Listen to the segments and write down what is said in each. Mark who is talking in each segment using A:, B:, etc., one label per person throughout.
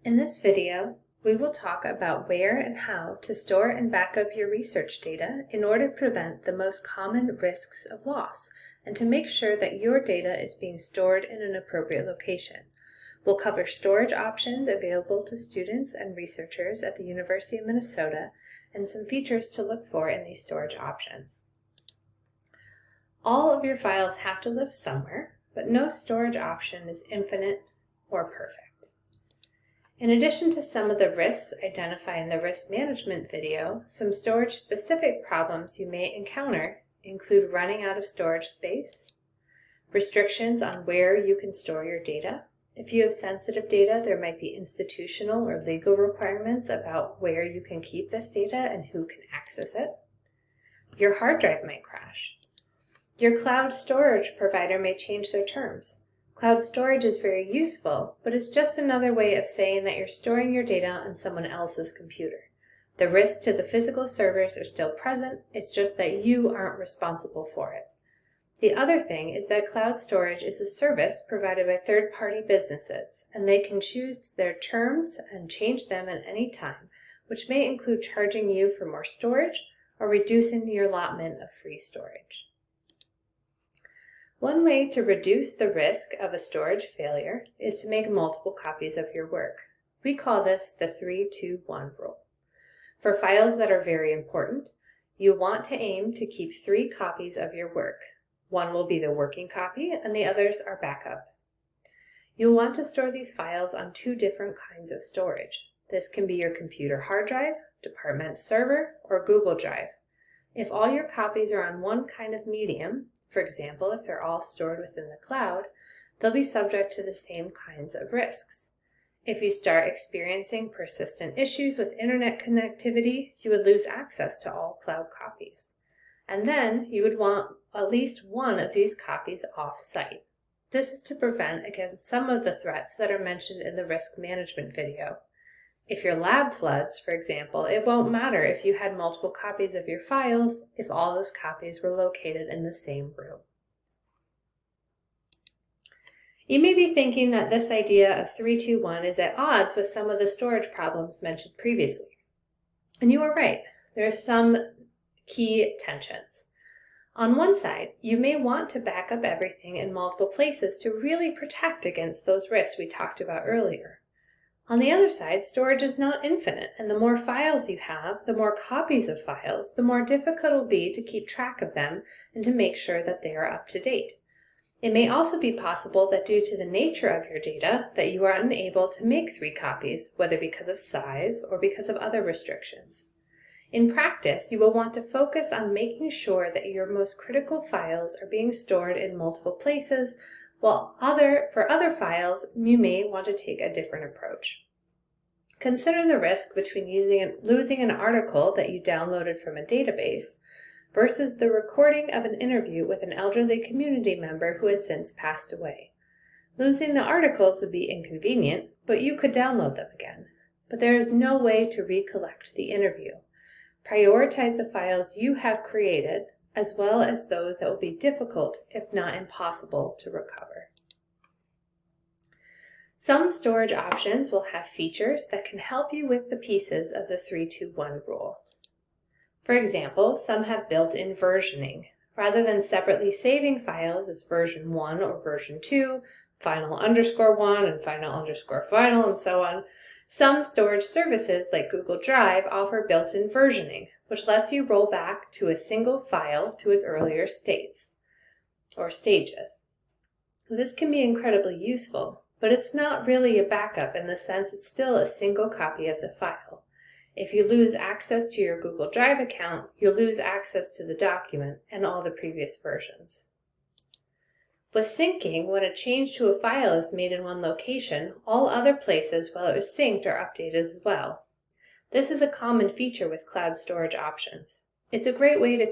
A: In this video, we will talk about where and how to store and back up your research data in order to prevent the most common risks of loss and to make sure that your data is being stored in an appropriate location. We'll cover storage options available to students and researchers at the University of Minnesota and some features to look for in these storage options. All of your files have to live somewhere, but no storage option is infinite or perfect. In addition to some of the risks identified in the risk management video, some storage-specific problems you may encounter include running out of storage space, restrictions on where you can store your data. If you have sensitive data, there might be institutional or legal requirements about where you can keep this data and who can access it. Your hard drive might crash. Your cloud storage provider may change their terms. Cloud storage is very useful, but it's just another way of saying that you're storing your data on someone else's computer. The risks to the physical servers are still present, it's just that you aren't responsible for it. The other thing is that cloud storage is a service provided by third-party businesses, and they can choose their terms and change them at any time, which may include charging you for more storage or reducing your allotment of free storage. One way to reduce the risk of a storage failure is to make multiple copies of your work. We call this the 3-2-1 rule. For files that are very important, you want to aim to keep 3 copies of your work. One will be the working copy and the others are backup. You'll want to store these files on 2 different kinds of storage. This can be your computer hard drive, department server, or Google Drive. If all your copies are on one kind of medium, for example, if they're all stored within the cloud, they'll be subject to the same kinds of risks. If you start experiencing persistent issues with internet connectivity, you would lose access to all cloud copies. And then you would want at least one of these copies off-site. This is to prevent against some of the threats that are mentioned in the risk management video. If your lab floods, for example, it won't matter if you had multiple copies of your files if all those copies were located in the same room. You may be thinking that this idea of 3-2-1 is at odds with some of the storage problems mentioned previously. And you are right, there are some key tensions. On one side, you may want to back up everything in multiple places to really protect against those risks we talked about earlier. On the other side, storage is not infinite, and the more files you have, the more copies of files, the more difficult it will be to keep track of them and to make sure that they are up to date. It may also be possible that due to the nature of your data, that you are unable to make 3 copies, whether because of size or because of other restrictions. In practice, you will want to focus on making sure that your most critical files are being stored in multiple places, while for other files, you may want to take a different approach. Consider the risk between losing an article that you downloaded from a database versus the recording of an interview with an elderly community member who has since passed away. Losing the articles would be inconvenient, but you could download them again. But there is no way to recollect the interview. Prioritize the files you have created, as well as those that will be difficult, if not impossible, to recover. Some storage options will have features that can help you with the pieces of the 3-2-1 rule. For example, some have built-in versioning. Rather than separately saving files as version 1 or version 2, final_1 and final_final, and so on, some storage services like Google Drive offer built-in versioning, which lets you roll back to a single file to its earlier states or stages. This can be incredibly useful, but it's not really a backup in the sense it's still a single copy of the file. If you lose access to your Google Drive account, you'll lose access to the document and all the previous versions. With syncing, when a change to a file is made in one location, all other places while it was synced are updated as well. This is a common feature with cloud storage options. It's a great way to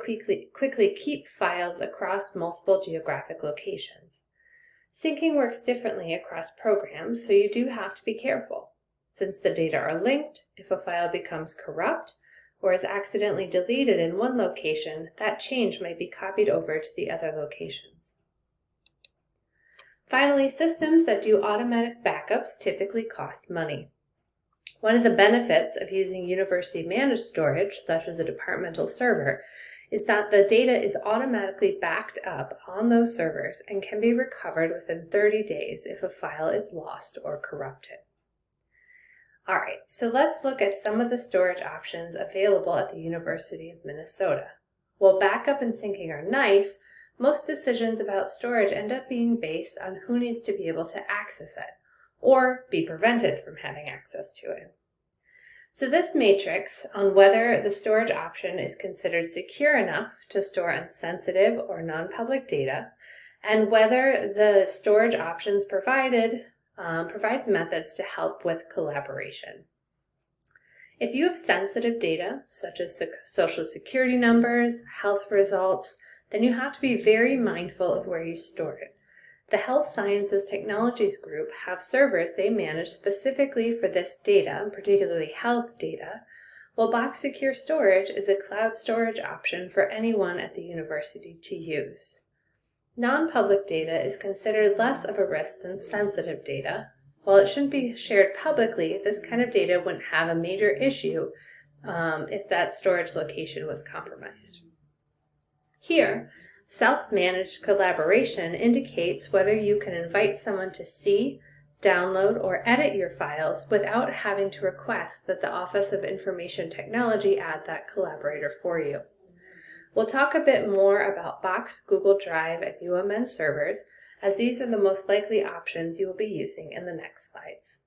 A: quickly keep files across multiple geographic locations. Syncing works differently across programs, so you do have to be careful. Since the data are linked, if a file becomes corrupt or is accidentally deleted in one location, that change might be copied over to the other locations. Finally, systems that do automatic backups typically cost money. One of the benefits of using university-managed storage, such as a departmental server, is that the data is automatically backed up on those servers and can be recovered within 30 days if a file is lost or corrupted. All right, so let's look at some of the storage options available at the University of Minnesota. While backup and syncing are nice, most decisions about storage end up being based on who needs to be able to access it, or be prevented from having access to it. So this matrix on whether the storage option is considered secure enough to store unsensitive or non-public data, and whether the storage options provided provides methods to help with collaboration. If you have sensitive data, such as social security numbers, health results, then you have to be very mindful of where you store it. The Health Sciences Technologies Group have servers they manage specifically for this data, particularly health data, while Box Secure Storage is a cloud storage option for anyone at the university to use. Non-public data is considered less of a risk than sensitive data. While it shouldn't be shared publicly, this kind of data wouldn't have a major issue if that storage location was compromised. Here, self-managed collaboration indicates whether you can invite someone to see, download, or edit your files without having to request that the Office of Information Technology add that collaborator for you. We'll talk a bit more about Box, Google Drive, and UMN servers, as these are the most likely options you will be using in the next slides.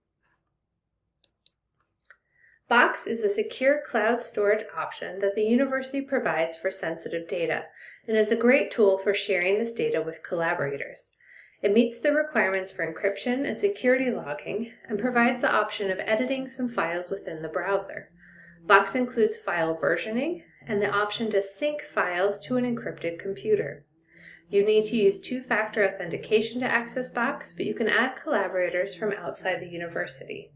A: Box is a secure cloud storage option that the university provides for sensitive data, and is a great tool for sharing this data with collaborators. It meets the requirements for encryption and security logging, and provides the option of editing some files within the browser. Box includes file versioning, and the option to sync files to an encrypted computer. You need to use two-factor authentication to access Box, but you can add collaborators from outside the university.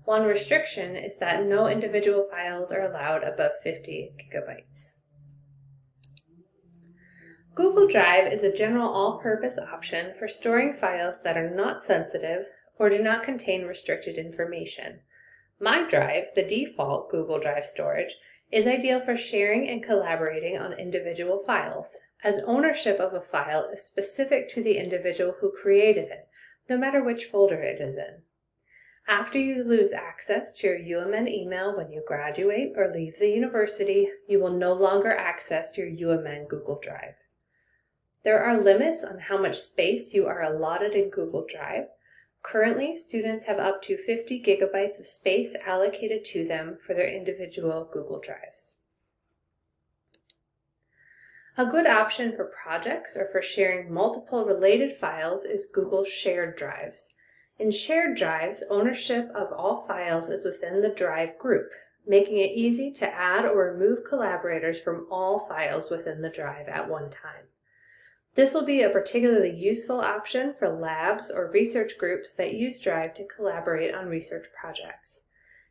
A: One restriction is that no individual files are allowed above 50 gigabytes. Google Drive is a general all-purpose option for storing files that are not sensitive or do not contain restricted information. My Drive, the default Google Drive storage, is ideal for sharing and collaborating on individual files, as ownership of a file is specific to the individual who created it, no matter which folder it is in. After you lose access to your UMN email when you graduate or leave the university, you will no longer access your UMN Google Drive. There are limits on how much space you are allotted in Google Drive. Currently, students have up to 50 gigabytes of space allocated to them for their individual Google Drives. A good option for projects or for sharing multiple related files is Google Shared Drives. In shared drives, ownership of all files is within the Drive group, making it easy to add or remove collaborators from all files within the drive at one time. This will be a particularly useful option for labs or research groups that use Drive to collaborate on research projects.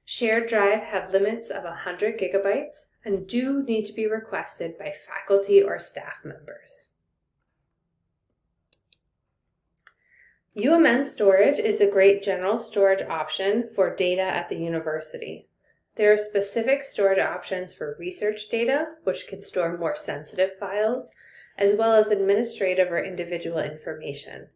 A: Shared Drive have limits of 100 gigabytes and do need to be requested by faculty or staff members. UMN storage is a great general storage option for data at the university. There are specific storage options for research data, which can store more sensitive files, as well as administrative or individual information.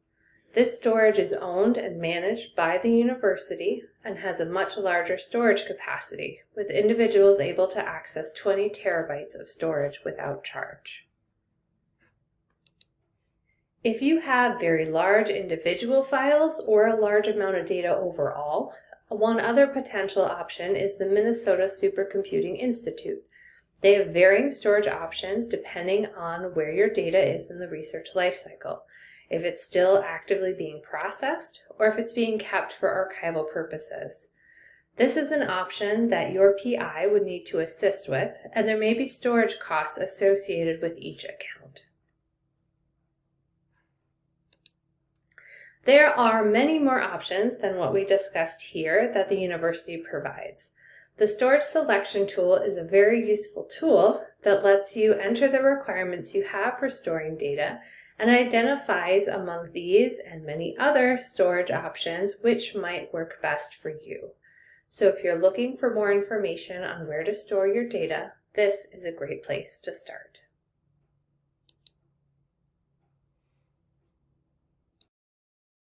A: This storage is owned and managed by the university and has a much larger storage capacity, with individuals able to access 20 terabytes of storage without charge. If you have very large individual files or a large amount of data overall, one other potential option is the Minnesota Supercomputing Institute. They have varying storage options depending on where your data is in the research lifecycle, if it's still actively being processed or if it's being kept for archival purposes. This is an option that your PI would need to assist with, and there may be storage costs associated with each account. There are many more options than what we discussed here that the university provides. The storage selection tool is a very useful tool that lets you enter the requirements you have for storing data and identifies among these and many other storage options which might work best for you. So if you're looking for more information on where to store your data, this is a great place to start.